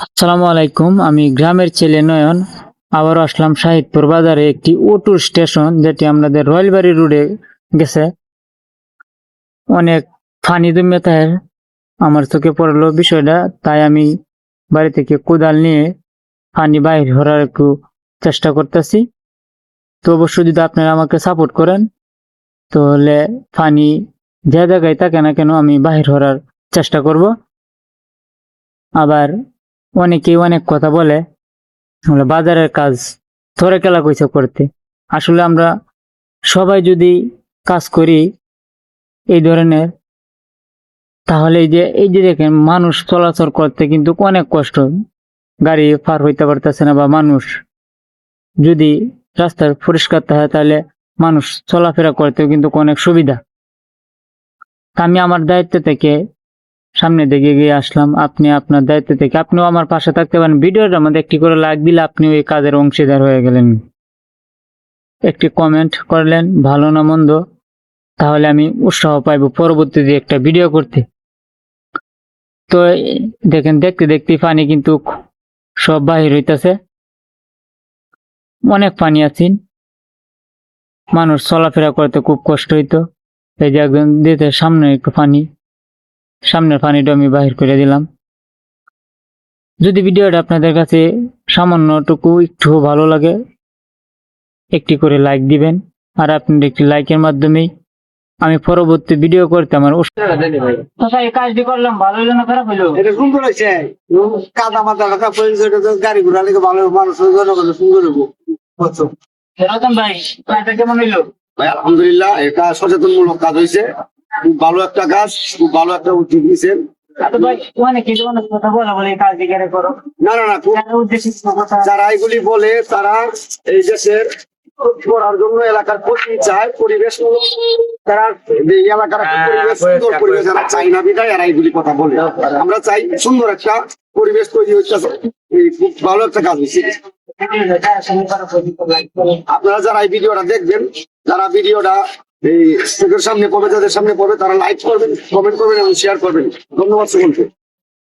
আসসালামু আলাইকুম। আমি গ্রামের ছেলে নয়ন। আবারও আসলাম শাহিদপুর বাজারে একটি অটো স্টেশন, যেটি আমাদের রয়েলবাড়ি রোডে গেছে। অনেক ফানি জমে তাই আমার চোখে পড়লো বিষয়টা, তাই আমি বাড়ি থেকে কোদাল নিয়ে পানি বাইর করার একটু চেষ্টা করতেছি। তো অবশ্যই যদি আপনারা আমাকে সাপোর্ট করেন, তাহলে পানি যে জায়গায় থাকে না কেন আমি বাহির করার চেষ্টা করব। আবার অনেকেই অনেক কথা বলে, বাজারের কাজ ধরে কেলা কইছে করতে। আসলে আমরা সবাই যদি কাজ করি এই ধরনের, তাহলে এই যে দেখেন, মানুষ চলাচল করতে কিন্তু অনেক কষ্ট, গাড়ি পার হইতে পারতেছে না, বা মানুষ যদি রাস্তার পরিষ্কার থাকে তাহলে মানুষ চলাফেরা করতেও কিন্তু অনেক সুবিধা। তা আমি আমার দায়িত্ব থেকে সামনে দিকে গিয়ে আসলাম। আপনি আপনার দায়িত্ব থেকে আপনিও আমার পাশে থাকতে পারেন। ভিডিওটার মধ্যে একটি করে লাইক দিলে আপনিও এই কাজের অংশীদার হয়ে গেলেন। একটি কমেন্ট করলেন ভালো না মন্দ, তাহলে আমি উৎসাহ পাইব পরবর্তীতে একটা ভিডিও করতে। তো দেখেন, দেখতে দেখতে পানি কিন্তু সব বাহির হইতেছে। অনেক পানি আছে, মানুষ চলাফেরা করতে খুব কষ্ট হইতো। এই যে একজন দিতে সামনে একটু পানি, সামনের পানিটা আমি বাহির করে দিলাম। যদি ভিডিওটা আপনাদের কাছে সামান্যটুকু একটু ভালো লাগে, একটি করে লাইক দিবেন। আর আপনার একটি লাইকের মাধ্যমেই আমি পরবর্তী ভিডিও করতে আমার কাজটি করলাম, ভালো হইলো না খারাপ হইলো? এটা সুন্দর হয়েছে। কাদা মাথা রাখা গাড়ি ঘোড়া লেগে ভালো, মানুষ সুন্দর হবো। ভাই, কাজটা কেমন হইলো? ভাই আলহামদুলিল্লাহ, এটা সচেতনমূলক কাজ হয়েছে। খুব ভালো একটা কাজ, খুব ভালো একটা উদ্যোগ নিয়েছেন। না না না, যারা এগুলি বলে তারা এই দেশের করার জন্য এলাকার ক্ষতি চায়, পরিবেশ তারা এই এলাকার একটা পরিবেশ, সুন্দর পরিবেশ এরা চাই না, বিধায় এরা এইগুলি কথা বলে। আমরা চাই সুন্দর একটা পরিবেশ তৈরি হচ্ছে, খুব ভালো একটা কাজ হচ্ছে। আপনারা যারা এই ভিডিওটা দেখবেন, যারা ভিডিওটা এই চোখের সামনে পড়বে, যাদের সামনে পড়বে, তারা লাইক করবেন, কমেন্ট করবেন এবং শেয়ার করবেন। ধন্যবাদ সকলকে।